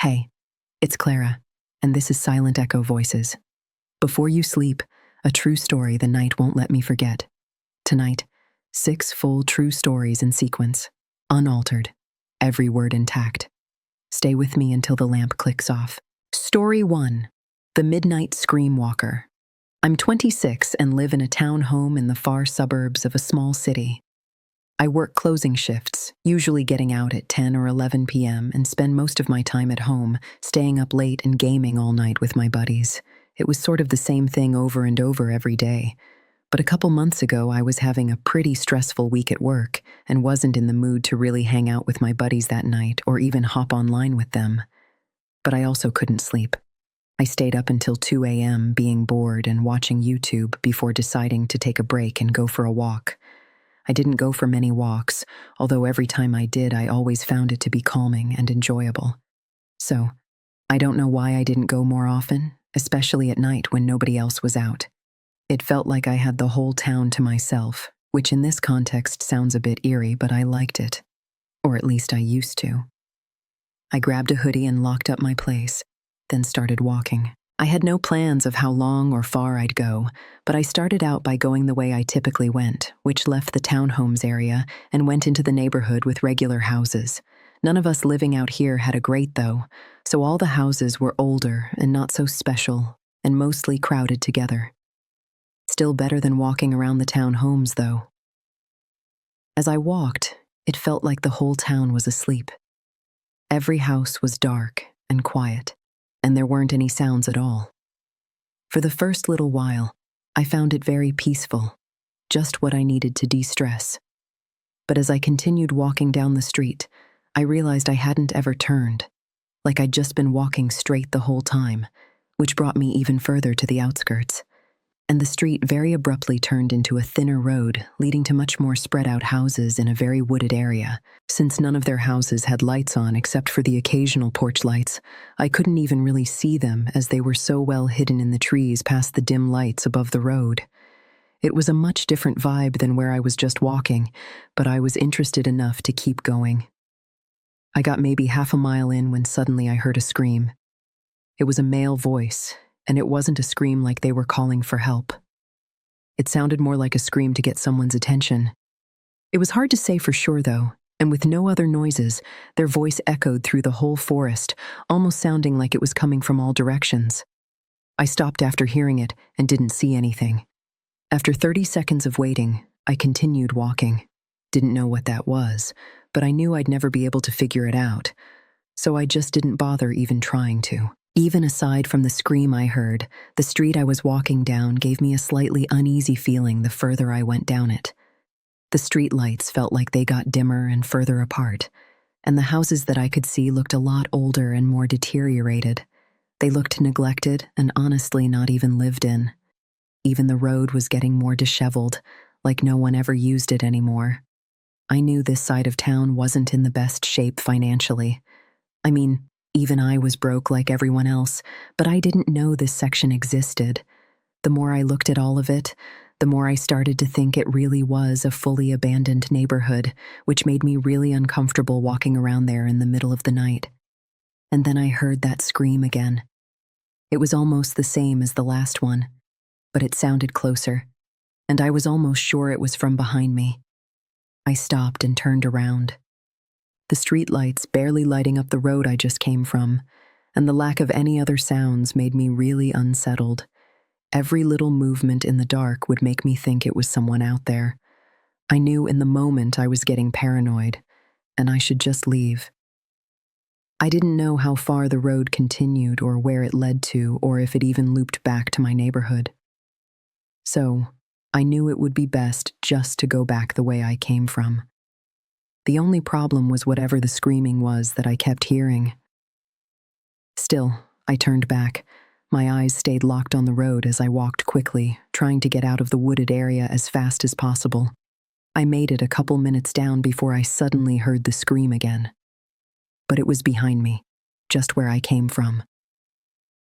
Hey, it's Clara, and this is Silent Echo Voices. Before you sleep, a true story the night won't let me forget. Tonight, 6 full true stories in sequence, unaltered, every word intact. Stay with me until the lamp clicks off. Story 1, The Midnight Scream Walker. I'm 26 and live in a town home in the far suburbs of a small city. I work closing shifts, usually getting out at 10 or 11 p.m. and spend most of my time at home, staying up late and gaming all night with my buddies. It was sort of the same thing over and over every day. But a couple months ago, I was having a pretty stressful week at work and wasn't in the mood to really hang out with my buddies that night or even hop online with them. But I also couldn't sleep. I stayed up until 2 a.m. being bored and watching YouTube before deciding to take a break and go for a walk. I didn't go for many walks, although every time I did, I always found it to be calming and enjoyable. So, I don't know why I didn't go more often, especially at night when nobody else was out. It felt like I had the whole town to myself, which in this context sounds a bit eerie, but I liked it. Or at least I used to. I grabbed a hoodie and locked up my place, then started walking. I had no plans of how long or far I'd go, but I started out by going the way I typically went, which left the townhomes area and went into the neighborhood with regular houses. None of us living out here had a grate though, so all the houses were older and not so special, and mostly crowded together. Still better than walking around the townhomes though. As I walked, it felt like the whole town was asleep. Every house was dark and quiet, and there weren't any sounds at all. For the first little while, I found it very peaceful, just what I needed to de-stress. But as I continued walking down the street, I realized I hadn't ever turned, like I'd just been walking straight the whole time, which brought me even further to the outskirts. And the street very abruptly turned into a thinner road, leading to much more spread-out houses in a very wooded area. Since none of their houses had lights on except for the occasional porch lights, I couldn't even really see them as they were so well hidden in the trees past the dim lights above the road. It was a much different vibe than where I was just walking, but I was interested enough to keep going. I got maybe half a mile in when suddenly I heard a scream. It was a male voice, and it wasn't a scream like they were calling for help. It sounded more like a scream to get someone's attention. It was hard to say for sure, though, and with no other noises, their voice echoed through the whole forest, almost sounding like it was coming from all directions. I stopped after hearing it and didn't see anything. After 30 seconds of waiting, I continued walking. Didn't know what that was, but I knew I'd never be able to figure it out, so I just didn't bother even trying to. Even aside from the scream I heard, the street I was walking down gave me a slightly uneasy feeling the further I went down it. The street lights felt like they got dimmer and further apart, and the houses that I could see looked a lot older and more deteriorated. They looked neglected and honestly not even lived in. Even the road was getting more disheveled, like no one ever used it anymore. I knew this side of town wasn't in the best shape financially. I mean, even I was broke like everyone else, but I didn't know this section existed. The more I looked at all of it, the more I started to think it really was a fully abandoned neighborhood, which made me really uncomfortable walking around there in the middle of the night. And then I heard that scream again. It was almost the same as the last one, but it sounded closer, and I was almost sure it was from behind me. I stopped and turned around. The streetlights barely lighting up the road I just came from, and the lack of any other sounds made me really unsettled. Every little movement in the dark would make me think it was someone out there. I knew in the moment I was getting paranoid, and I should just leave. I didn't know how far the road continued or where it led to or if it even looped back to my neighborhood. So, I knew it would be best just to go back the way I came from. The only problem was whatever the screaming was that I kept hearing. Still, I turned back. My eyes stayed locked on the road as I walked quickly, trying to get out of the wooded area as fast as possible. I made it a couple minutes down before I suddenly heard the scream again. But it was behind me, just where I came from.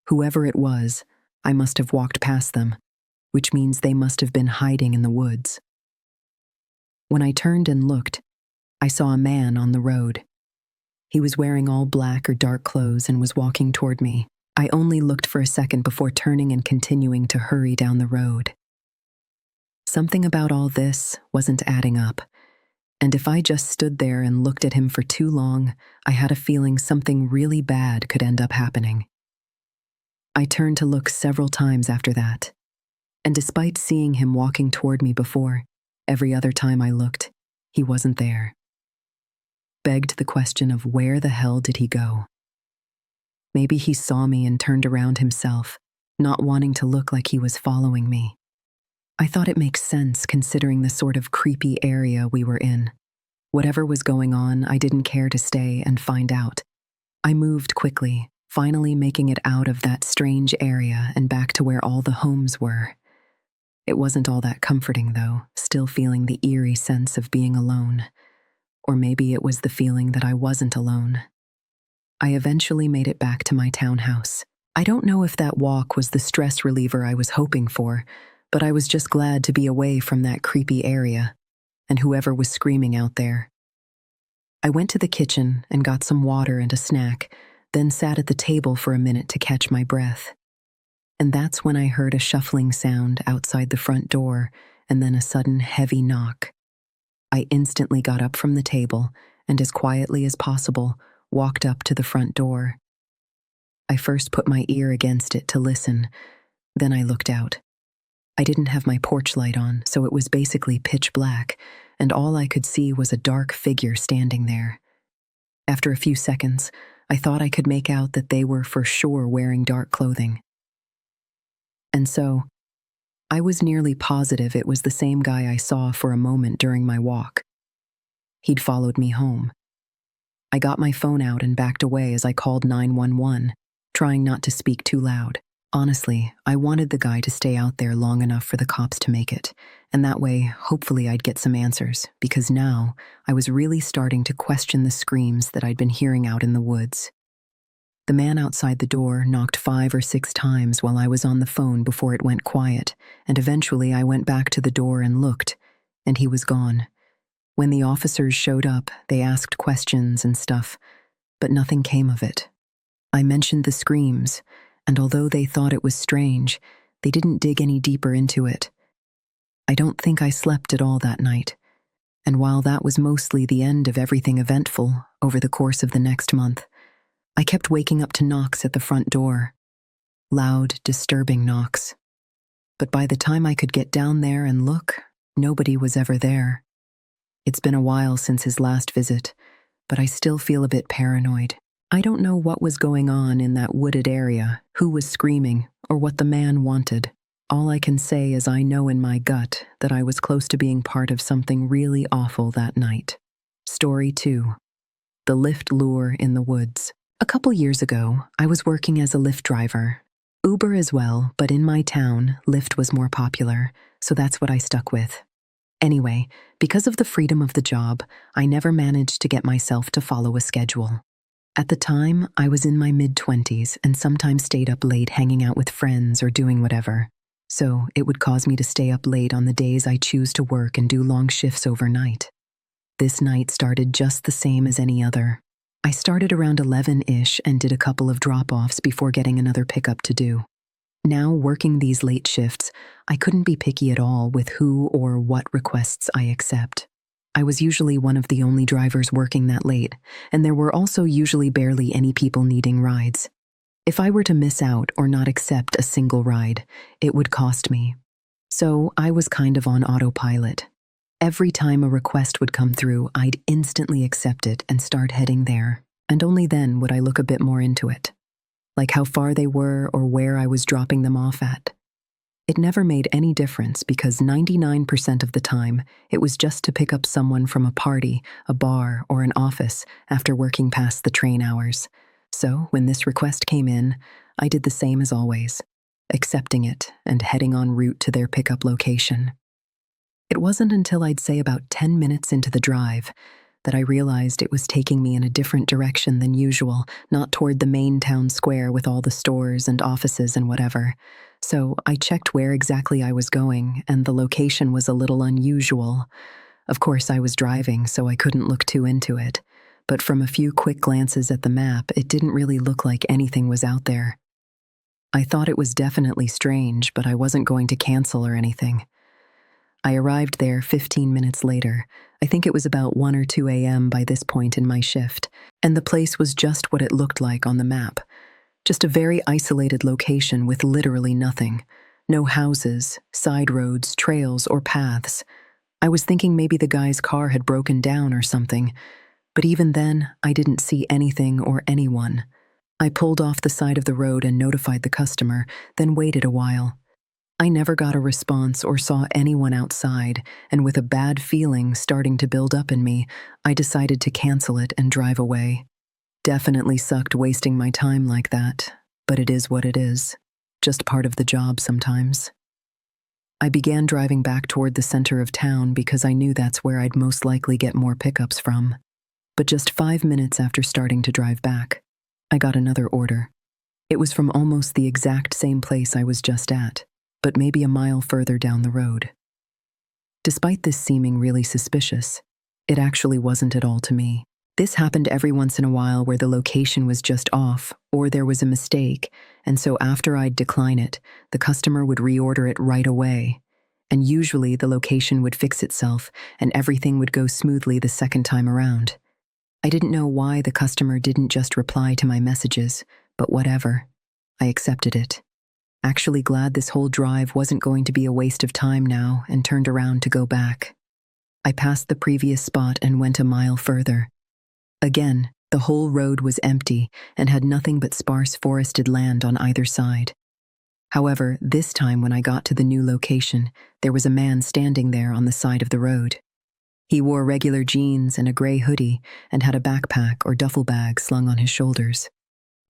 Whoever it was, I must have walked past them, which means they must have been hiding in the woods. When I turned and looked, I saw a man on the road. He was wearing all black or dark clothes and was walking toward me. I only looked for a second before turning and continuing to hurry down the road. Something about all this wasn't adding up, and if I just stood there and looked at him for too long, I had a feeling something really bad could end up happening. I turned to look several times after that, and despite seeing him walking toward me before, every other time I looked, he wasn't there. Begged the question of where the hell did he go? Maybe he saw me and turned around himself, not wanting to look like he was following me. I thought it makes sense considering the sort of creepy area we were in. Whatever was going on, I didn't care to stay and find out. I moved quickly, finally making it out of that strange area and back to where all the homes were. It wasn't all that comforting, though, still feeling the eerie sense of being alone. Or maybe it was the feeling that I wasn't alone. I eventually made it back to my townhouse. I don't know if that walk was the stress reliever I was hoping for, but I was just glad to be away from that creepy area, and whoever was screaming out there. I went to the kitchen and got some water and a snack, then sat at the table for a minute to catch my breath. And that's when I heard a shuffling sound outside the front door, and then a sudden heavy knock. I instantly got up from the table, and as quietly as possible, walked up to the front door. I first put my ear against it to listen, then I looked out. I didn't have my porch light on, so it was basically pitch black, and all I could see was a dark figure standing there. After a few seconds, I thought I could make out that they were for sure wearing dark clothing. And so, I was nearly positive it was the same guy I saw for a moment during my walk. He'd followed me home. I got my phone out and backed away as I called 911, trying not to speak too loud. Honestly, I wanted the guy to stay out there long enough for the cops to make it, and that way, hopefully I'd get some answers, because now I was really starting to question the screams that I'd been hearing out in the woods. The man outside the door knocked 5 or 6 times while I was on the phone before it went quiet, and eventually I went back to the door and looked, and he was gone. When the officers showed up, they asked questions and stuff, but nothing came of it. I mentioned the screams, and although they thought it was strange, they didn't dig any deeper into it. I don't think I slept at all that night, and while that was mostly the end of everything eventful over the course of the next month, I kept waking up to knocks at the front door. Loud, disturbing knocks. But by the time I could get down there and look, nobody was ever there. It's been a while since his last visit, but I still feel a bit paranoid. I don't know what was going on in that wooded area, who was screaming, or what the man wanted. All I can say is I know in my gut that I was close to being part of something really awful that night. Story 2. The Lyft lure in the woods. A couple years ago, I was working as a Lyft driver. Uber as well, but in my town, Lyft was more popular, so that's what I stuck with. Anyway, because of the freedom of the job, I never managed to get myself to follow a schedule. At the time, I was in my mid-20s and sometimes stayed up late hanging out with friends or doing whatever. So it would cause me to stay up late on the days I choose to work and do long shifts overnight. This night started just the same as any other. I started around 11-ish and did a couple of drop-offs before getting another pickup to do. Now, working these late shifts, I couldn't be picky at all with who or what requests I accept. I was usually one of the only drivers working that late, and there were also usually barely any people needing rides. If I were to miss out or not accept a single ride, it would cost me. So I was kind of on autopilot. Every time a request would come through, I'd instantly accept it and start heading there, and only then would I look a bit more into it, like how far they were or where I was dropping them off at. It never made any difference because 99% of the time, it was just to pick up someone from a party, a bar, or an office after working past the train hours. So when this request came in, I did the same as always, accepting it and heading en route to their pickup location. It wasn't until I'd say about 10 minutes into the drive that I realized it was taking me in a different direction than usual, not toward the main town square with all the stores and offices and whatever. So I checked where exactly I was going, and the location was a little unusual. Of course, I was driving, so I couldn't look too into it. but from a few quick glances at the map, it didn't really look like anything was out there. I thought it was definitely strange, but I wasn't going to cancel or anything. I arrived there 15 minutes later. I think it was about 1 or 2 a.m. by this point in my shift, and the place was just what it looked like on the map. Just a very isolated location with literally nothing. No houses, side roads, trails, or paths. I was thinking maybe the guy's car had broken down or something, but even then, I didn't see anything or anyone. I pulled off the side of the road and notified the customer, then waited a while. I never got a response or saw anyone outside, and with a bad feeling starting to build up in me, I decided to cancel it and drive away. Definitely sucked wasting my time like that, but it is what it is. Just part of the job sometimes. I began driving back toward the center of town because I knew that's where I'd most likely get more pickups from. But just 5 minutes after starting to drive back, I got another order. It was from almost the exact same place I was just at, but maybe a mile further down the road. Despite this seeming really suspicious, it actually wasn't at all to me. This happened every once in a while where the location was just off, or there was a mistake, and so after I'd decline it, the customer would reorder it right away. And usually the location would fix itself, and everything would go smoothly the second time around. I didn't know why the customer didn't just reply to my messages, but whatever. I accepted it. Actually glad this whole drive wasn't going to be a waste of time now, and turned around to go back. I passed the previous spot and went a mile further. Again, the whole road was empty and had nothing but sparse forested land on either side. However, this time when I got to the new location, there was a man standing there on the side of the road. He wore regular jeans and a gray hoodie and had a backpack or duffel bag slung on his shoulders.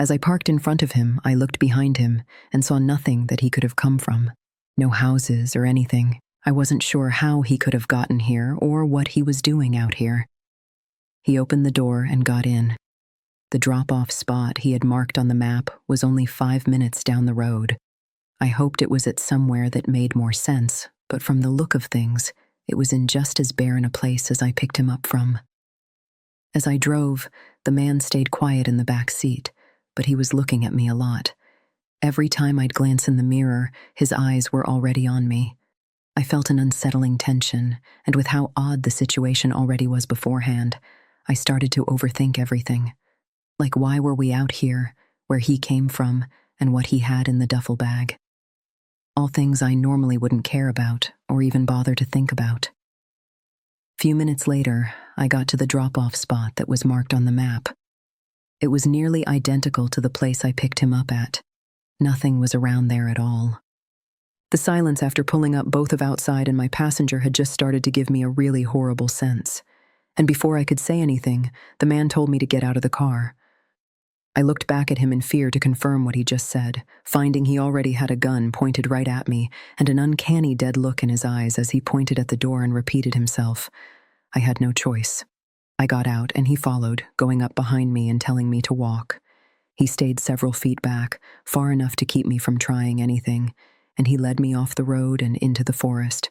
As I parked in front of him, I looked behind him and saw nothing that he could have come from. No houses or anything. I wasn't sure how he could have gotten here or what he was doing out here. He opened the door and got in. The drop-off spot he had marked on the map was only 5 minutes down the road. I hoped it was at somewhere that made more sense, but from the look of things, it was in just as barren a place as I picked him up from. As I drove, the man stayed quiet in the back seat, but he was looking at me a lot. Every time I'd glance in the mirror, his eyes were already on me. I felt an unsettling tension, and with how odd the situation already was beforehand, I started to overthink everything. Like, why were we out here, where he came from, and what he had in the duffel bag? All things I normally wouldn't care about, or even bother to think about. Few minutes later, I got to the drop-off spot that was marked on the map. It was nearly identical to the place I picked him up at. Nothing was around there at all. The silence after pulling up both of outside and my passenger had just started to give me a really horrible sense. And before I could say anything, the man told me to get out of the car. I looked back at him in fear to confirm what he just said, finding he already had a gun pointed right at me and an uncanny dead look in his eyes as he pointed at the door and repeated himself. I had no choice. I got out and he followed, going up behind me and telling me to walk. He stayed several feet back, far enough to keep me from trying anything, and he led me off the road and into the forest.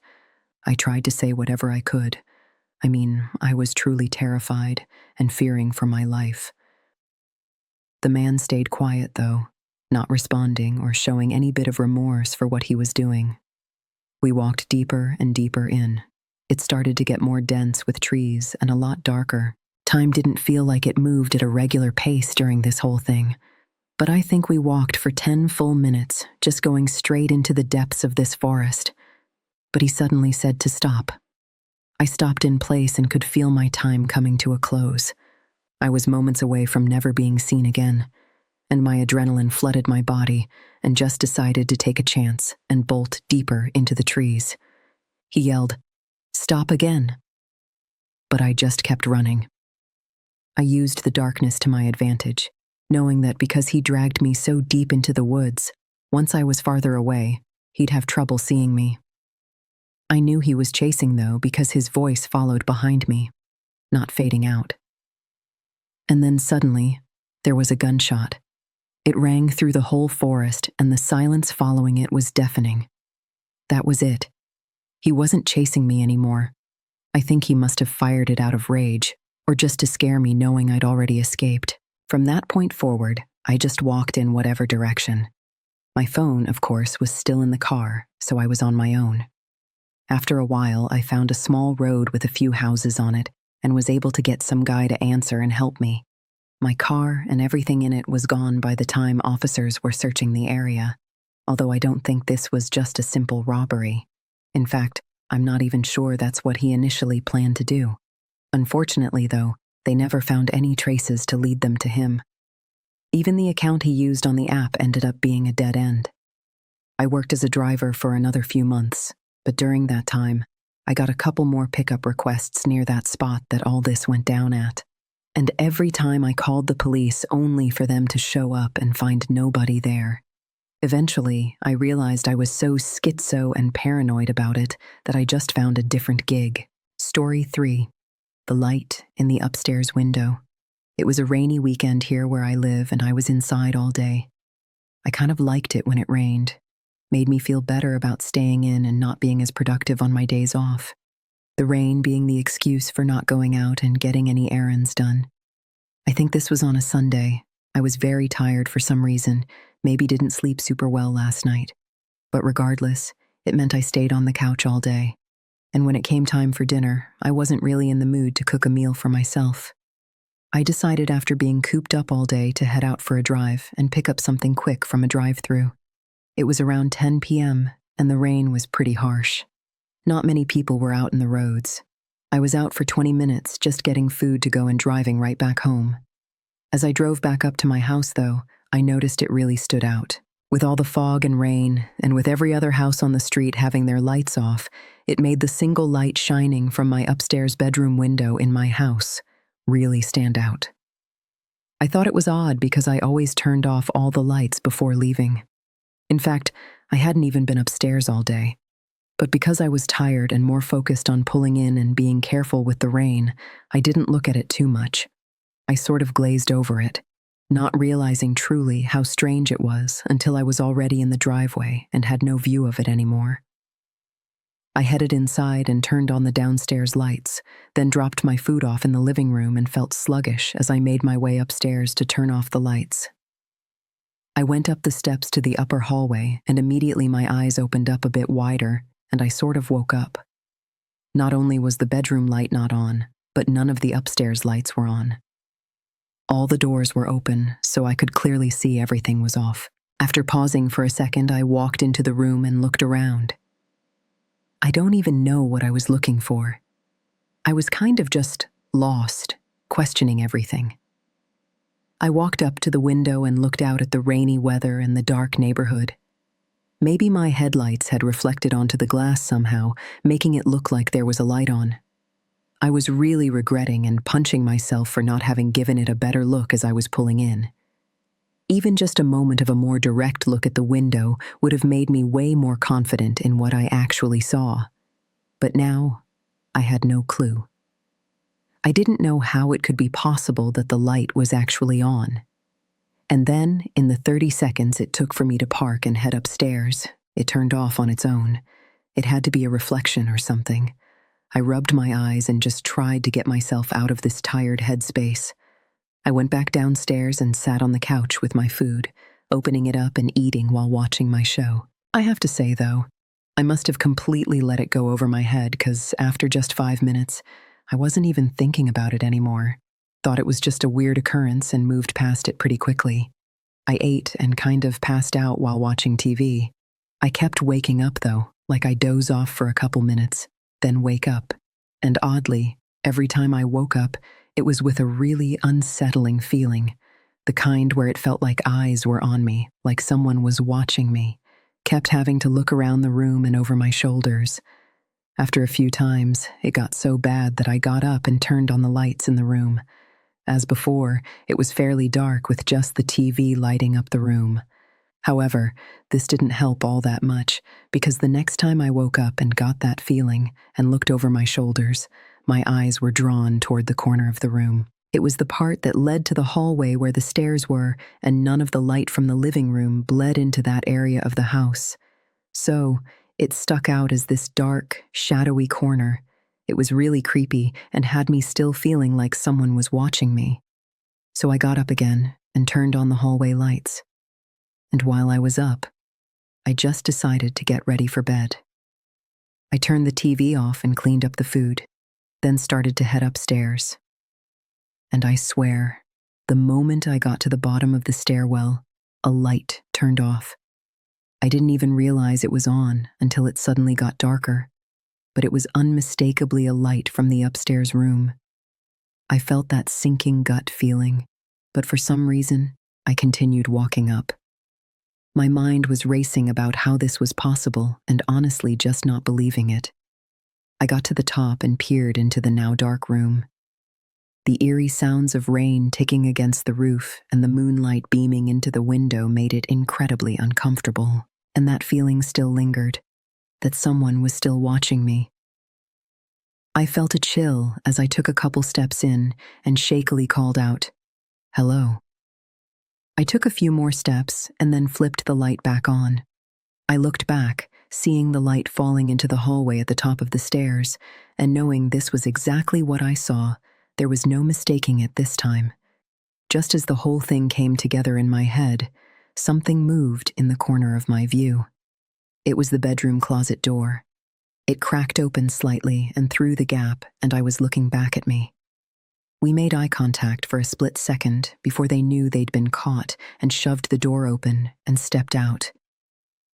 I tried to say whatever I could. I was truly terrified and fearing for my life. The man stayed quiet, though, not responding or showing any bit of remorse for what he was doing. We walked deeper and deeper in. It started to get more dense with trees and a lot darker. Time didn't feel like it moved at a regular pace during this whole thing. But I think we walked for 10 full minutes, just going straight into the depths of this forest. But he suddenly said to stop. I stopped in place and could feel my time coming to a close. I was moments away from never being seen again, and my adrenaline flooded my body and just decided to take a chance and bolt deeper into the trees. He yelled, "Stop again." But I just kept running. I used the darkness to my advantage, knowing that because he dragged me so deep into the woods, once I was farther away, he'd have trouble seeing me. I knew he was chasing, though, because his voice followed behind me, not fading out. And then suddenly, there was a gunshot. It rang through the whole forest, and the silence following it was deafening. That was it. He wasn't chasing me anymore. I think he must have fired it out of rage, or just to scare me knowing I'd already escaped. From that point forward, I just walked in whatever direction. My phone, of course, was still in the car, so I was on my own. After a while, I found a small road with a few houses on it and was able to get some guy to answer and help me. My car and everything in it was gone by the time officers were searching the area, although I don't think this was just a simple robbery. In fact, I'm not even sure that's what he initially planned to do. Unfortunately, though, they never found any traces to lead them to him. Even the account he used on the app ended up being a dead end. I worked as a driver for another few months, but during that time, I got a couple more pickup requests near that spot that all this went down at. And every time I called the police only for them to show up and find nobody there. Eventually, I realized I was so schizo and paranoid about it that I just found a different gig. Story 3. The light in the upstairs window. It was a rainy weekend here where I live, and I was inside all day. I kind of liked it when it rained. Made me feel better about staying in and not being as productive on my days off. The rain being the excuse for not going out and getting any errands done. I think this was on a Sunday. I was very tired for some reason, maybe didn't sleep super well last night. But regardless, it meant I stayed on the couch all day. And when it came time for dinner, I wasn't really in the mood to cook a meal for myself. I decided after being cooped up all day to head out for a drive and pick up something quick from a drive-thru. It was around 10 p.m., and the rain was pretty harsh. Not many people were out in the roads. I was out for 20 minutes just getting food to go and driving right back home. As I drove back up to my house, though, I noticed it really stood out. With all the fog and rain, and with every other house on the street having their lights off, it made the single light shining from my upstairs bedroom window in my house really stand out. I thought it was odd because I always turned off all the lights before leaving. In fact, I hadn't even been upstairs all day. But because I was tired and more focused on pulling in and being careful with the rain, I didn't look at it too much. I sort of glazed over it, not realizing truly how strange it was until I was already in the driveway and had no view of it anymore. I headed inside and turned on the downstairs lights, then dropped my food off in the living room and felt sluggish as I made my way upstairs to turn off the lights. I went up the steps to the upper hallway, and immediately my eyes opened up a bit wider, and I sort of woke up. Not only was the bedroom light not on, but none of the upstairs lights were on. All the doors were open, so I could clearly see everything was off. After pausing for a second, I walked into the room and looked around. I don't even know what I was looking for. I was kind of just lost, questioning everything. I walked up to the window and looked out at the rainy weather and the dark neighborhood. Maybe my headlights had reflected onto the glass somehow, making it look like there was a light on. I was really regretting and punching myself for not having given it a better look as I was pulling in. Even just a moment of a more direct look at the window would have made me way more confident in what I actually saw. But now, I had no clue. I didn't know how it could be possible that the light was actually on. And then, in the 30 seconds it took for me to park and head upstairs, it turned off on its own. It had to be a reflection or something. I rubbed my eyes and just tried to get myself out of this tired headspace. I went back downstairs and sat on the couch with my food, opening it up and eating while watching my show. I have to say, though, I must have completely let it go over my head because after just 5 minutes, I wasn't even thinking about it anymore. Thought it was just a weird occurrence and moved past it pretty quickly. I ate and kind of passed out while watching TV. I kept waking up, though, like I doze off for a couple minutes, then wake up. And oddly, every time I woke up, it was with a really unsettling feeling, the kind where it felt like eyes were on me, like someone was watching me. Kept having to look around the room and over my shoulders. After a few times, it got so bad that I got up and turned on the lights in the room. As before, it was fairly dark with just the TV lighting up the room. However, this didn't help all that much, because the next time I woke up and got that feeling and looked over my shoulders, my eyes were drawn toward the corner of the room. It was the part that led to the hallway where the stairs were, and none of the light from the living room bled into that area of the house. So, it stuck out as this dark, shadowy corner. It was really creepy and had me still feeling like someone was watching me. So I got up again and turned on the hallway lights. And while I was up, I just decided to get ready for bed. I turned the TV off and cleaned up the food, then started to head upstairs. And I swear, the moment I got to the bottom of the stairwell, a light turned off. I didn't even realize it was on until it suddenly got darker, but it was unmistakably a light from the upstairs room. I felt that sinking gut feeling, but for some reason, I continued walking up. My mind was racing about how this was possible and honestly just not believing it. I got to the top and peered into the now dark room. The eerie sounds of rain ticking against the roof and the moonlight beaming into the window made it incredibly uncomfortable, and that feeling still lingered, that someone was still watching me. I felt a chill as I took a couple steps in and shakily called out, "Hello." I took a few more steps and then flipped the light back on. I looked back, seeing the light falling into the hallway at the top of the stairs, and knowing this was exactly what I saw, there was no mistaking it this time. Just as the whole thing came together in my head, something moved in the corner of my view. It was the bedroom closet door. It cracked open slightly and through the gap, and I was looking back at me. We made eye contact for a split second before they knew they'd been caught and shoved the door open and stepped out.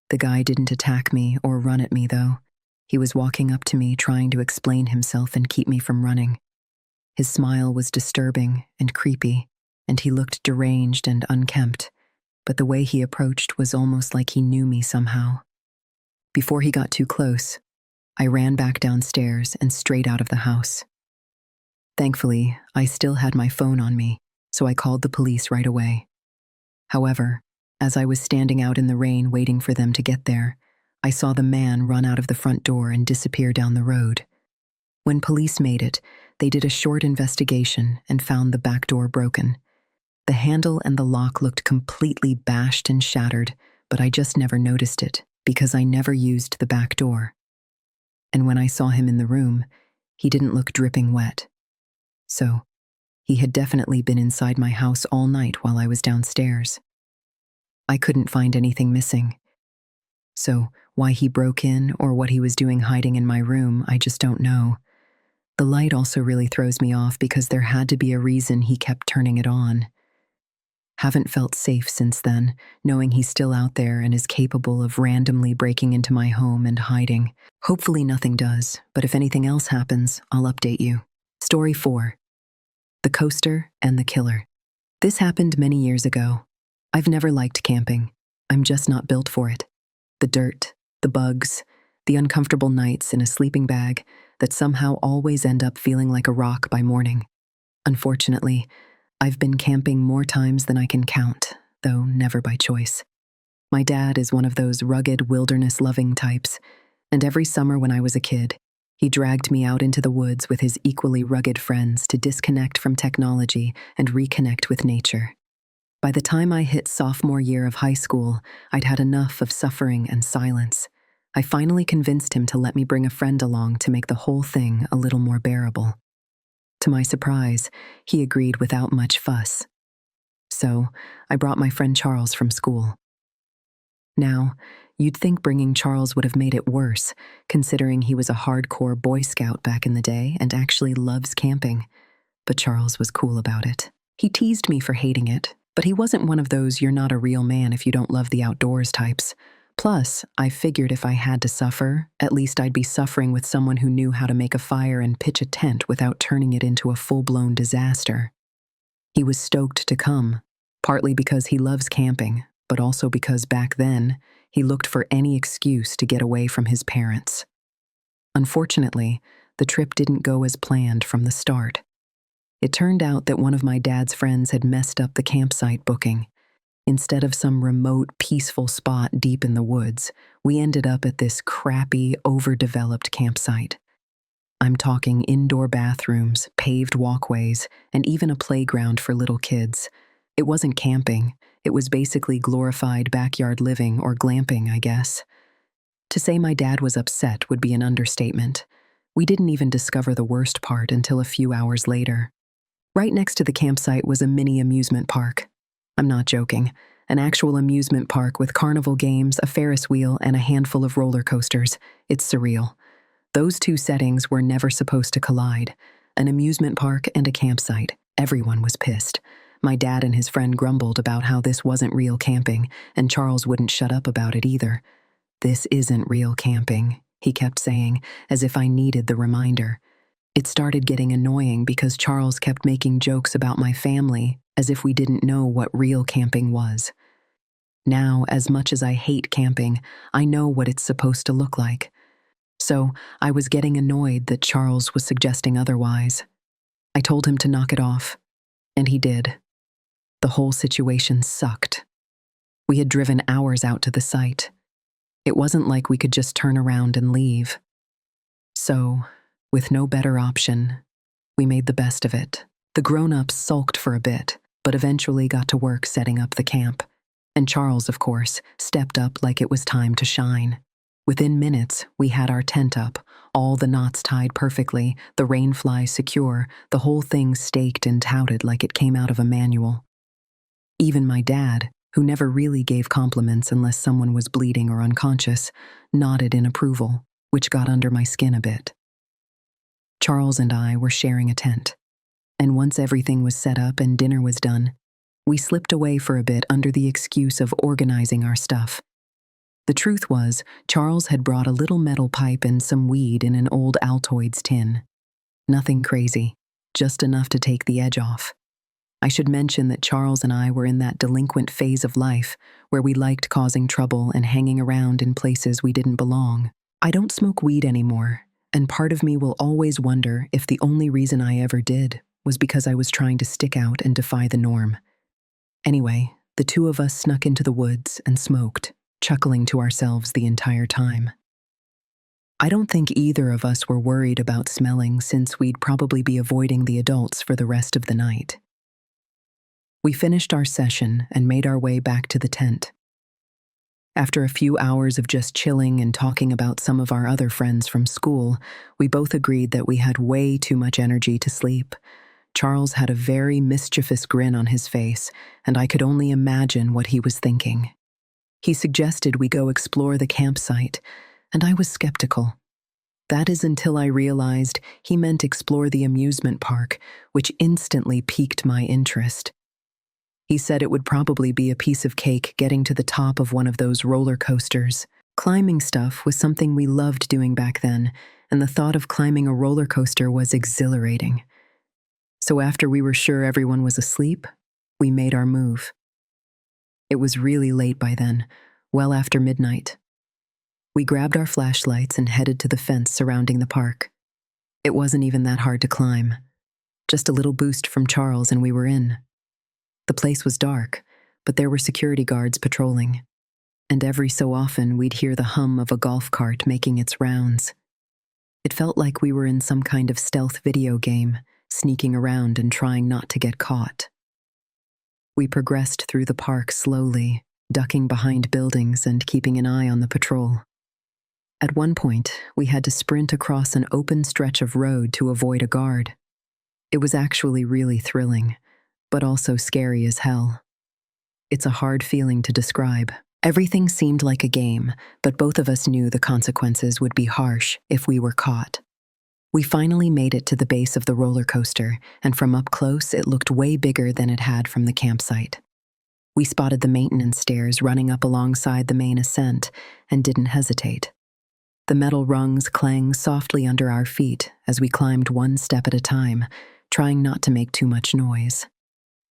The guy didn't attack me or run at me, though. He was walking up to me trying to explain himself and keep me from running. His smile was disturbing and creepy, and he looked deranged and unkempt, but the way he approached was almost like he knew me somehow. Before he got too close, I ran back downstairs and straight out of the house. Thankfully, I still had my phone on me, so I called the police right away. However, as I was standing out in the rain waiting for them to get there, I saw the man run out of the front door and disappear down the road. When police made it, they did a short investigation and found the back door broken. The handle and the lock looked completely bashed and shattered, but I just never noticed it because I never used the back door. And when I saw him in the room, he didn't look dripping wet. So, he had definitely been inside my house all night while I was downstairs. I couldn't find anything missing. So, why he broke in or what he was doing hiding in my room, I just don't know. The light also really throws me off because there had to be a reason he kept turning it on. Haven't felt safe since then, knowing he's still out there and is capable of randomly breaking into my home and hiding. Hopefully nothing does, but if anything else happens, I'll update you. Story 4. The Coaster and the Killer. This happened many years ago. I've never liked camping. I'm just not built for it. The dirt, the bugs, the uncomfortable nights in a sleeping bag that somehow always end up feeling like a rock by morning. Unfortunately, I've been camping more times than I can count, though never by choice. My dad is one of those rugged, wilderness-loving types, and every summer when I was a kid, he dragged me out into the woods with his equally rugged friends to disconnect from technology and reconnect with nature. By the time I hit sophomore year of high school, I'd had enough of suffering and silence. I finally convinced him to let me bring a friend along to make the whole thing a little more bearable. To my surprise, he agreed without much fuss. So, I brought my friend Charles from school. Now, you'd think bringing Charles would have made it worse, considering he was a hardcore Boy Scout back in the day and actually loves camping. But Charles was cool about it. He teased me for hating it, but he wasn't one of those "you're not a real man if you don't love the outdoors" types. Plus, I figured if I had to suffer, at least I'd be suffering with someone who knew how to make a fire and pitch a tent without turning it into a full-blown disaster. He was stoked to come, partly because he loves camping, but also because back then, he looked for any excuse to get away from his parents. Unfortunately, the trip didn't go as planned from the start. It turned out that one of my dad's friends had messed up the campsite booking. Instead of some remote, peaceful spot deep in the woods, we ended up at this crappy, overdeveloped campsite. I'm talking indoor bathrooms, paved walkways, and even a playground for little kids. It wasn't camping. It was basically glorified backyard living or glamping, I guess. To say my dad was upset would be an understatement. We didn't even discover the worst part until a few hours later. Right next to the campsite was a mini amusement park. I'm not joking. An actual amusement park with carnival games, a Ferris wheel, and a handful of roller coasters. It's surreal. Those two settings were never supposed to collide. An amusement park and a campsite. Everyone was pissed. My dad and his friend grumbled about how this wasn't real camping, and Charles wouldn't shut up about it either. "This isn't real camping," he kept saying, as if I needed the reminder. It started getting annoying because Charles kept making jokes about my family, as if we didn't know what real camping was. Now, as much as I hate camping, I know what it's supposed to look like. So, I was getting annoyed that Charles was suggesting otherwise. I told him to knock it off, and he did. The whole situation sucked. We had driven hours out to the site. It wasn't like we could just turn around and leave. So, with no better option, we made the best of it. The grown-ups sulked for a bit, but eventually got to work setting up the camp. And Charles, of course, stepped up like it was time to shine. Within minutes, we had our tent up, all the knots tied perfectly, the rain flies secure, the whole thing staked and touted like it came out of a manual. Even my dad, who never really gave compliments unless someone was bleeding or unconscious, nodded in approval, which got under my skin a bit. Charles and I were sharing a tent, and once everything was set up and dinner was done, we slipped away for a bit under the excuse of organizing our stuff. The truth was, Charles had brought a little metal pipe and some weed in an old Altoids tin. Nothing crazy, just enough to take the edge off. I should mention that Charles and I were in that delinquent phase of life where we liked causing trouble and hanging around in places we didn't belong. I don't smoke weed anymore, and part of me will always wonder if the only reason I ever did was because I was trying to stick out and defy the norm. Anyway, the two of us snuck into the woods and smoked, chuckling to ourselves the entire time. I don't think either of us were worried about smelling since we'd probably be avoiding the adults for the rest of the night. We finished our session and made our way back to the tent. After a few hours of just chilling and talking about some of our other friends from school, we both agreed that we had way too much energy to sleep. Charles had a very mischievous grin on his face, and I could only imagine what he was thinking. He suggested we go explore the campsite, and I was skeptical. That is until I realized he meant explore the amusement park, which instantly piqued my interest. He said it would probably be a piece of cake getting to the top of one of those roller coasters. Climbing stuff was something we loved doing back then, and the thought of climbing a roller coaster was exhilarating. So after we were sure everyone was asleep, we made our move. It was really late by then, well after midnight. We grabbed our flashlights and headed to the fence surrounding the park. It wasn't even that hard to climb. Just a little boost from Charles and we were in. The place was dark, but there were security guards patrolling. And every so often we'd hear the hum of a golf cart making its rounds. It felt like we were in some kind of stealth video game, sneaking around and trying not to get caught. We progressed through the park slowly, ducking behind buildings and keeping an eye on the patrol. At one point, we had to sprint across an open stretch of road to avoid a guard. It was actually really thrilling, but also scary as hell. It's a hard feeling to describe. Everything seemed like a game, but both of us knew the consequences would be harsh if we were caught. We finally made it to the base of the roller coaster, and from up close it looked way bigger than it had from the campsite. We spotted the maintenance stairs running up alongside the main ascent and didn't hesitate. The metal rungs clanged softly under our feet as we climbed one step at a time, trying not to make too much noise.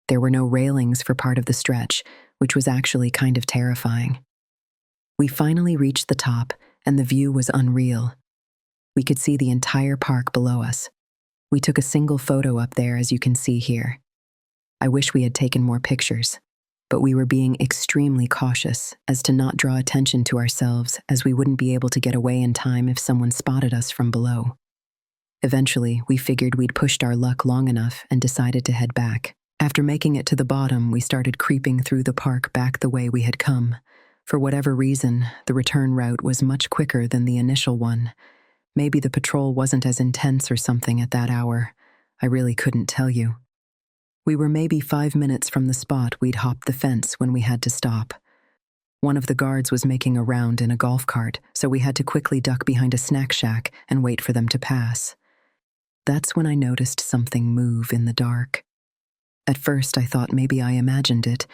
There were no railings for part of the stretch, which was actually kind of terrifying. We finally reached the top, and the view was unreal. We could see the entire park below us. We took a single photo up there, as you can see here. I wish we had taken more pictures, but we were being extremely cautious as to not draw attention to ourselves, as we wouldn't be able to get away in time if someone spotted us from below. Eventually, we figured we'd pushed our luck long enough and decided to head back. After making it to the bottom, we started creeping through the park back the way we had come. For whatever reason, the return route was much quicker than the initial one. Maybe the patrol wasn't as intense or something at that hour. I really couldn't tell you. We were maybe 5 minutes from the spot we'd hopped the fence when we had to stop. One of the guards was making a round in a golf cart, so we had to quickly duck behind a snack shack and wait for them to pass. That's when I noticed something move in the dark. At first, I thought maybe I imagined it,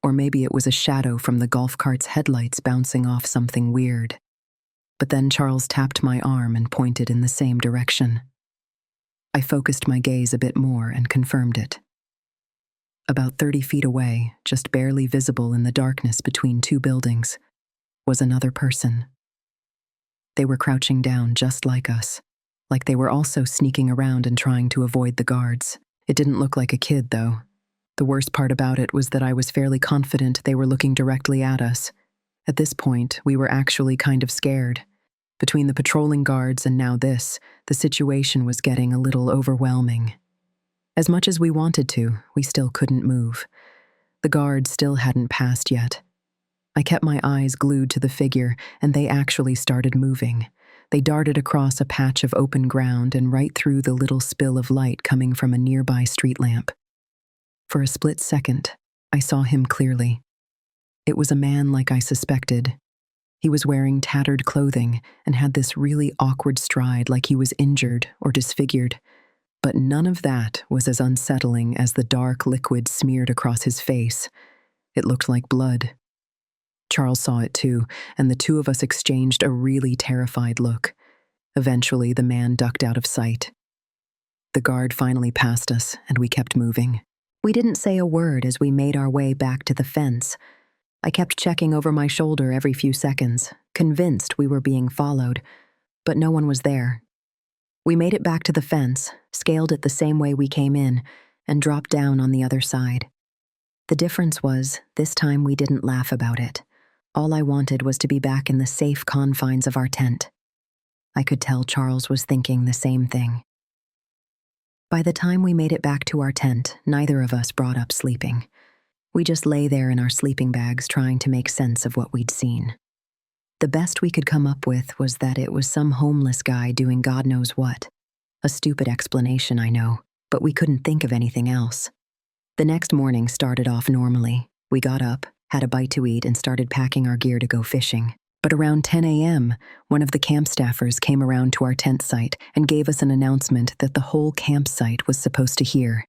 or maybe it was a shadow from the golf cart's headlights bouncing off something weird. But then Charles tapped my arm and pointed in the same direction. I focused my gaze a bit more and confirmed it. About 30 feet away, just barely visible in the darkness between two buildings, was another person. They were crouching down just like us, like they were also sneaking around and trying to avoid the guards. It didn't look like a kid, though. The worst part about it was that I was fairly confident they were looking directly at us. At this point, we were actually kind of scared. Between the patrolling guards and now this, the situation was getting a little overwhelming. As much as we wanted to, we still couldn't move. The guards still hadn't passed yet. I kept my eyes glued to the figure, and they actually started moving. They darted across a patch of open ground and right through the little spill of light coming from a nearby street lamp. For a split second, I saw him clearly. It was a man like I suspected. He was wearing tattered clothing and had this really awkward stride like he was injured or disfigured. But none of that was as unsettling as the dark liquid smeared across his face. It looked like blood. Charles saw it too, and the two of us exchanged a really terrified look. Eventually, the man ducked out of sight. The guard finally passed us, and we kept moving. We didn't say a word as we made our way back to the fence. I kept checking over my shoulder every few seconds, convinced we were being followed, but no one was there. We made it back to the fence, scaled it the same way we came in, and dropped down on the other side. The difference was, this time we didn't laugh about it. All I wanted was to be back in the safe confines of our tent. I could tell Charles was thinking the same thing. By the time we made it back to our tent, neither of us brought up sleeping. We just lay there in our sleeping bags trying to make sense of what we'd seen. The best we could come up with was that it was some homeless guy doing God knows what. A stupid explanation, I know, but we couldn't think of anything else. The next morning started off normally. We got up, had a bite to eat, and started packing our gear to go fishing. But around 10 a.m., one of the camp staffers came around to our tent site and gave us an announcement that the whole campsite was supposed to hear.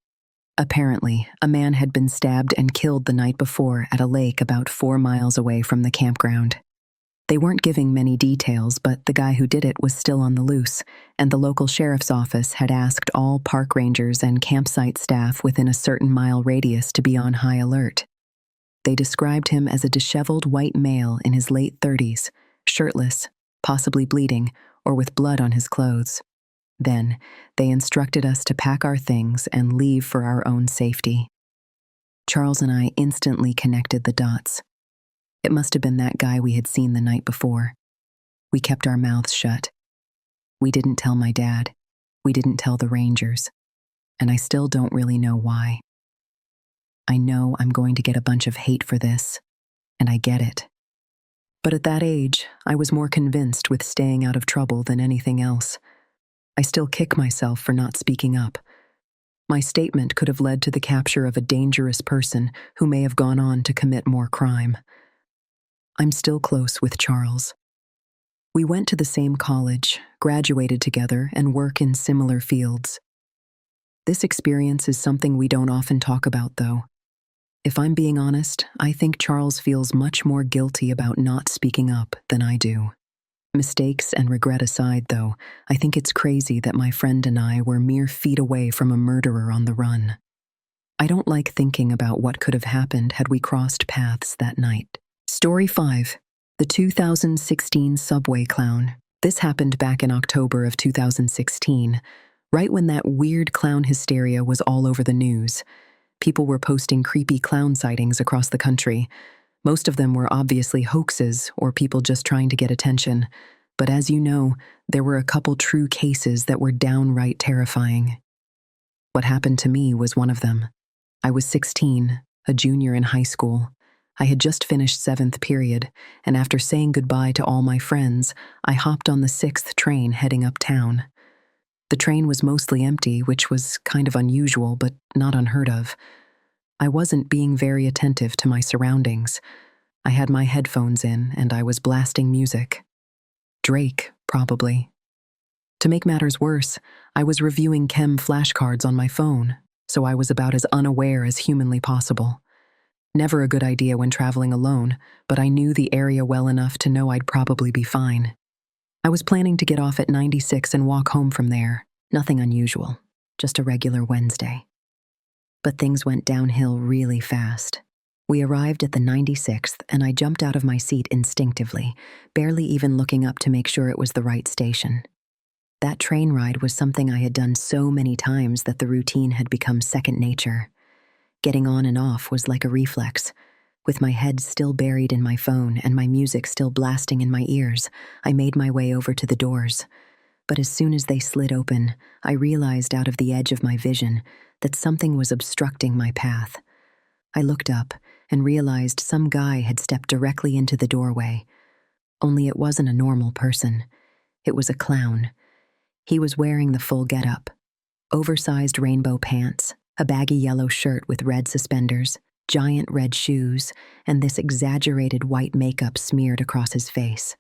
Apparently, a man had been stabbed and killed the night before at a lake about 4 miles away from the campground. They weren't giving many details, but the guy who did it was still on the loose, and the local sheriff's office had asked all park rangers and campsite staff within a certain mile radius to be on high alert. They described him as a disheveled white male in his late 30s, shirtless, possibly bleeding, or with blood on his clothes. Then, they instructed us to pack our things and leave for our own safety. Charles and I instantly connected the dots. It must have been that guy we had seen the night before. We kept our mouths shut. We didn't tell my dad. We didn't tell the rangers. And I still don't really know why. I know I'm going to get a bunch of hate for this, and I get it. But at that age, I was more convinced with staying out of trouble than anything else. I still kick myself for not speaking up. My statement could have led to the capture of a dangerous person who may have gone on to commit more crime. I'm still close with Charles. We went to the same college, graduated together, and work in similar fields. This experience is something we don't often talk about, though. If I'm being honest, I think Charles feels much more guilty about not speaking up than I do. Mistakes and regret aside, though, I think it's crazy that my friend and I were mere feet away from a murderer on the run. I don't like thinking about what could have happened had we crossed paths that night. Story 5. The 2016 Subway Clown. This happened back in October of 2016, right when that weird clown hysteria was all over the news. People were posting creepy clown sightings across the country. Most of them were obviously hoaxes or people just trying to get attention. But as you know, there were a couple true cases that were downright terrifying. What happened to me was one of them. I was 16, a junior in high school. I had just finished 7th period, and after saying goodbye to all my friends, I hopped on the 6th train heading uptown. The train was mostly empty, which was kind of unusual, but not unheard of. I wasn't being very attentive to my surroundings. I had my headphones in, and I was blasting music. Drake, probably. To make matters worse, I was reviewing chem flashcards on my phone, so I was about as unaware as humanly possible. Never a good idea when traveling alone, but I knew the area well enough to know I'd probably be fine. I was planning to get off at 96 and walk home from there. Nothing unusual, just a regular Wednesday. But things went downhill really fast. We arrived at the 96th, and I jumped out of my seat instinctively, barely even looking up to make sure it was the right station. That train ride was something I had done so many times that the routine had become second nature. Getting on and off was like a reflex. With my head still buried in my phone and my music still blasting in my ears, I made my way over to the doors. But as soon as they slid open, I realized out of the edge of my vision that something was obstructing my path. I looked up and realized some guy had stepped directly into the doorway. Only it wasn't a normal person. It was a clown. He was wearing the full getup. Oversized rainbow pants, a baggy yellow shirt with red suspenders, giant red shoes, and this exaggerated white makeup smeared across his face.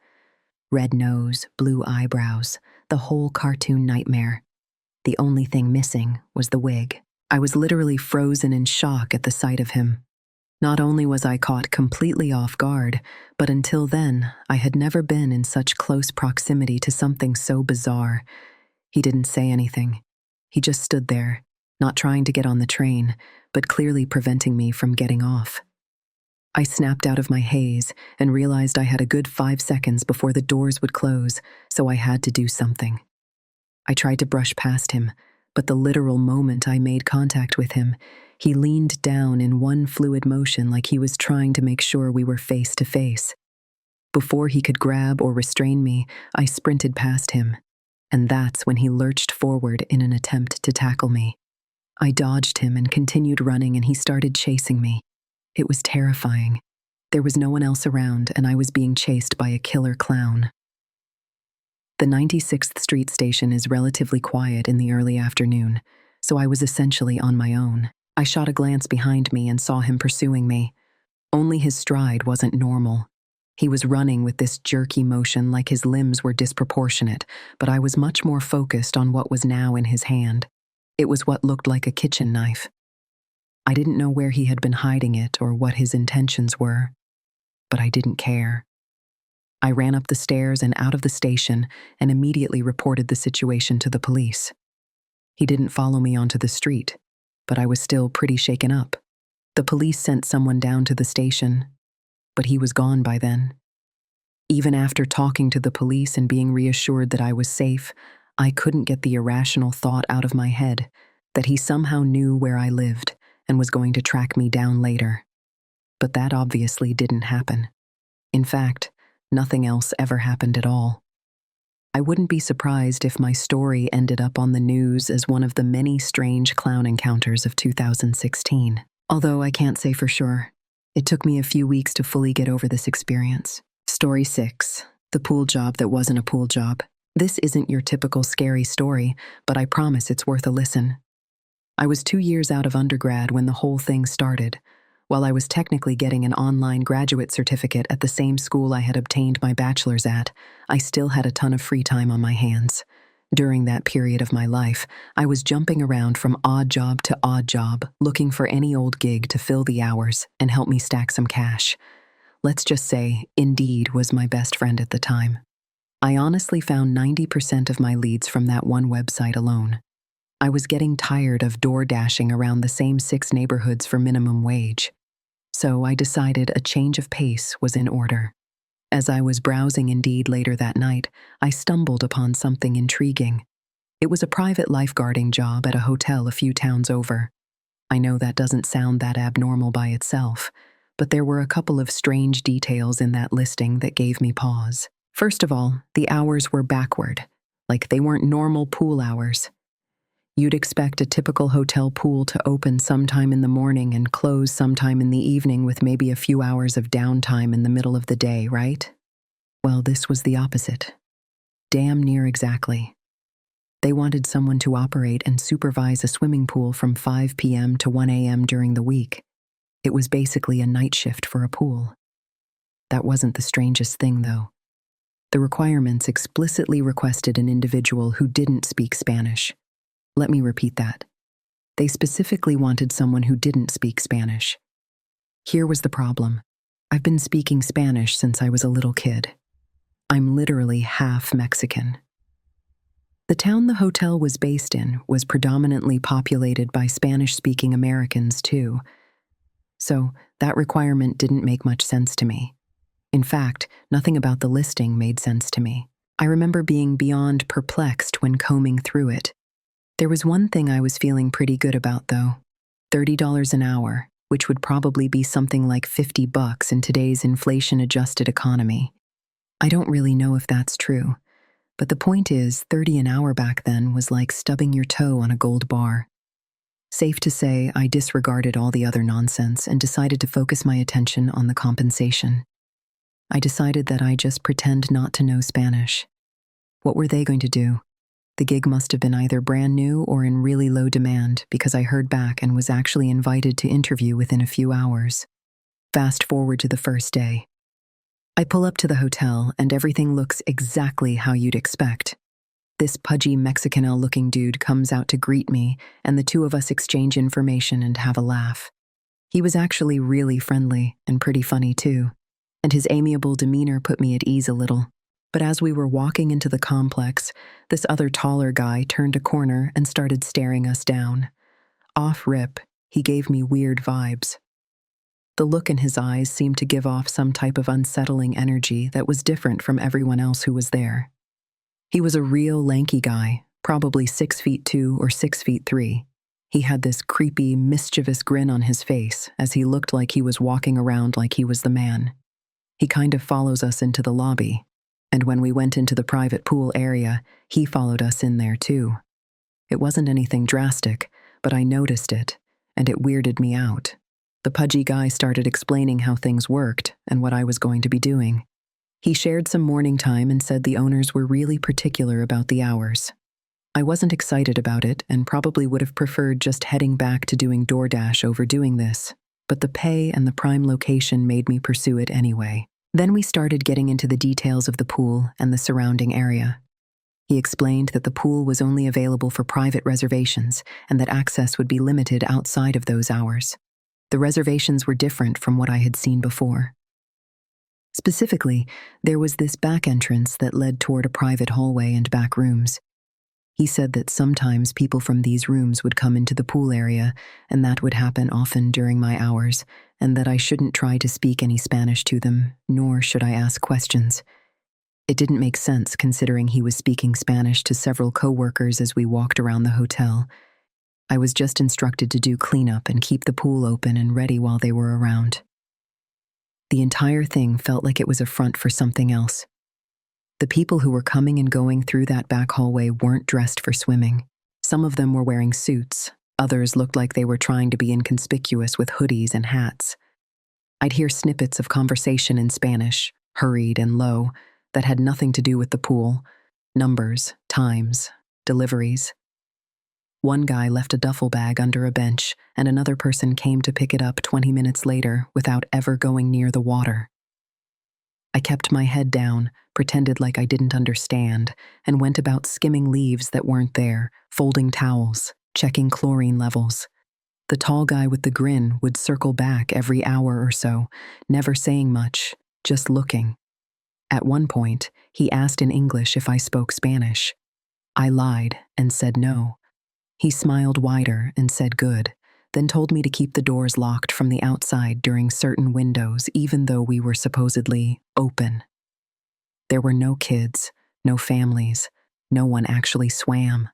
Red nose, blue eyebrows, the whole cartoon nightmare. The only thing missing was the wig. I was literally frozen in shock at the sight of him. Not only was I caught completely off guard, but until then, I had never been in such close proximity to something so bizarre. He didn't say anything. He just stood there, not trying to get on the train, but clearly preventing me from getting off. I snapped out of my haze and realized I had a good 5 seconds before the doors would close, so I had to do something. I tried to brush past him, but the literal moment I made contact with him, he leaned down in one fluid motion like he was trying to make sure we were face to face. Before he could grab or restrain me, I sprinted past him, and that's when he lurched forward in an attempt to tackle me. I dodged him and continued running, and he started chasing me. It was terrifying. There was no one else around, and I was being chased by a killer clown. The 96th Street station is relatively quiet in the early afternoon, so I was essentially on my own. I shot a glance behind me and saw him pursuing me. Only his stride wasn't normal. He was running with this jerky motion like his limbs were disproportionate, but I was much more focused on what was now in his hand. It was what looked like a kitchen knife. I didn't know where he had been hiding it or what his intentions were, but I didn't care. I ran up the stairs and out of the station and immediately reported the situation to the police. He didn't follow me onto the street, but I was still pretty shaken up. The police sent someone down to the station, but he was gone by then. Even after talking to the police and being reassured that I was safe, I couldn't get the irrational thought out of my head that he somehow knew where I lived and was going to track me down later. But that obviously didn't happen. In fact, nothing else ever happened at all. I wouldn't be surprised if my story ended up on the news as one of the many strange clown encounters of 2016. Although I can't say for sure. It took me a few weeks to fully get over this experience. Story 6. The pool job that wasn't a pool job. This isn't your typical scary story, but I promise it's worth a listen. I was 2 years out of undergrad when the whole thing started. While I was technically getting an online graduate certificate at the same school I had obtained my bachelor's at, I still had a ton of free time on my hands. During that period of my life, I was jumping around from odd job to odd job, looking for any old gig to fill the hours and help me stack some cash. Let's just say Indeed was my best friend at the time. I honestly found 90% of my leads from that one website alone. I was getting tired of door dashing around the same 6 neighborhoods for minimum wage. So I decided a change of pace was in order. As I was browsing Indeed later that night, I stumbled upon something intriguing. It was a private lifeguarding job at a hotel a few towns over. I know that doesn't sound that abnormal by itself, but there were a couple of strange details in that listing that gave me pause. First of all, the hours were backward, like they weren't normal pool hours. You'd expect a typical hotel pool to open sometime in the morning and close sometime in the evening with maybe a few hours of downtime in the middle of the day, right? Well, this was the opposite. Damn near exactly. They wanted someone to operate and supervise a swimming pool from 5 p.m. to 1 a.m. during the week. It was basically a night shift for a pool. That wasn't the strangest thing, though. The requirements explicitly requested an individual who didn't speak Spanish. Let me repeat that. They specifically wanted someone who didn't speak Spanish. Here was the problem. I've been speaking Spanish since I was a little kid. I'm literally half Mexican. The town the hotel was based in was predominantly populated by Spanish-speaking Americans, too. So that requirement didn't make much sense to me. In fact, nothing about the listing made sense to me. I remember being beyond perplexed when combing through it. There was one thing I was feeling pretty good about, though. $30 an hour, which would probably be something like $50 in today's inflation-adjusted economy. I don't really know if that's true, but the point is, $30 an hour back then was like stubbing your toe on a gold bar. Safe to say, I disregarded all the other nonsense and decided to focus my attention on the compensation. I decided that I just pretend not to know Spanish. What were they going to do? The gig must have been either brand new or in really low demand because I heard back and was actually invited to interview within a few hours. Fast forward to the first day. I pull up to the hotel and everything looks exactly how you'd expect. This pudgy Mexican-looking dude comes out to greet me and the two of us exchange information and have a laugh. He was actually really friendly and pretty funny too, and his amiable demeanor put me at ease a little. But as we were walking into the complex, this other taller guy turned a corner and started staring us down. Off rip, he gave me weird vibes. The look in his eyes seemed to give off some type of unsettling energy that was different from everyone else who was there. He was a real lanky guy, probably 6'2" or 6'3". He had this creepy, mischievous grin on his face as he looked like he was walking around like he was the man. He kind of follows us into the lobby. And when we went into the private pool area, he followed us in there too. It wasn't anything drastic, but I noticed it, and it weirded me out. The pudgy guy started explaining how things worked and what I was going to be doing. He shared some morning time and said the owners were really particular about the hours. I wasn't excited about it and probably would have preferred just heading back to doing DoorDash over doing this, but the pay and the prime location made me pursue it anyway. Then we started getting into the details of the pool and the surrounding area. He explained that the pool was only available for private reservations and that access would be limited outside of those hours. The reservations were different from what I had seen before. Specifically, there was this back entrance that led toward a private hallway and back rooms. He said that sometimes people from these rooms would come into the pool area, and that would happen often during my hours, and that I shouldn't try to speak any Spanish to them, nor should I ask questions. It didn't make sense considering he was speaking Spanish to several co-workers as we walked around the hotel. I was just instructed to do cleanup and keep the pool open and ready while they were around. The entire thing felt like it was a front for something else. The people who were coming and going through that back hallway weren't dressed for swimming. Some of them were wearing suits. Others looked like they were trying to be inconspicuous with hoodies and hats. I'd hear snippets of conversation in Spanish, hurried and low, that had nothing to do with the pool. Numbers, times, deliveries. One guy left a duffel bag under a bench, and another person came to pick it up 20 minutes later without ever going near the water. I kept my head down, pretended like I didn't understand, and went about skimming leaves that weren't there, folding towels, checking chlorine levels. The tall guy with the grin would circle back every hour or so, never saying much, just looking. At one point, he asked in English if I spoke Spanish. I lied and said no. He smiled wider and said good, then told me to keep the doors locked from the outside during certain windows even though we were supposedly open. There were no kids, no families, no one actually swam.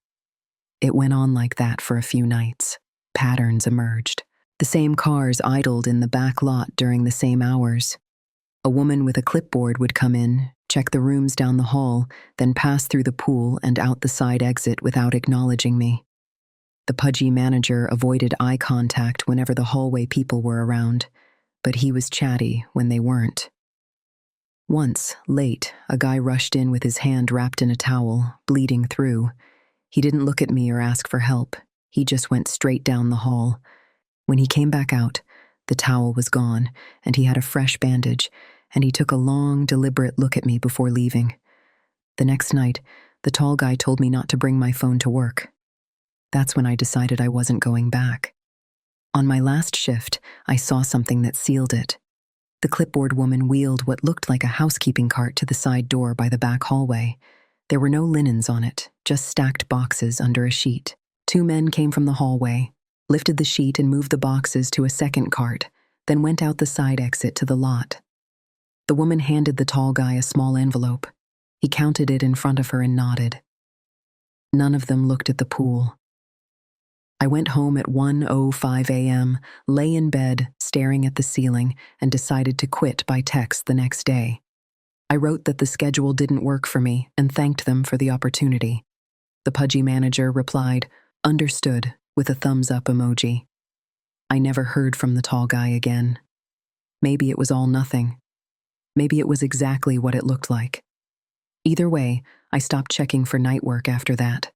It went on like that for a few nights. Patterns emerged. The same cars idled in the back lot during the same hours. A woman with a clipboard would come in, check the rooms down the hall, then pass through the pool and out the side exit without acknowledging me. The pudgy manager avoided eye contact whenever the hallway people were around, but he was chatty when they weren't. Once, late, a guy rushed in with his hand wrapped in a towel, bleeding through. He didn't look at me or ask for help. He just went straight down the hall. When he came back out, the towel was gone, and he had a fresh bandage, and he took a long, deliberate look at me before leaving. The next night, the tall guy told me not to bring my phone to work. That's when I decided I wasn't going back. On my last shift, I saw something that sealed it. The clipboard woman wheeled what looked like a housekeeping cart to the side door by the back hallway. There were no linens on it, just stacked boxes under a sheet. 2 men came from the hallway, lifted the sheet and moved the boxes to a second cart, then went out the side exit to the lot. The woman handed the tall guy a small envelope. He counted it in front of her and nodded. None of them looked at the pool. I went home at 1:05 a.m., lay in bed, staring at the ceiling, and decided to quit by text the next day. I wrote that the schedule didn't work for me and thanked them for the opportunity. The pudgy manager replied, "Understood," with a thumbs-up emoji. I never heard from the tall guy again. Maybe it was all nothing. Maybe it was exactly what it looked like. Either way, I stopped checking for night work after that.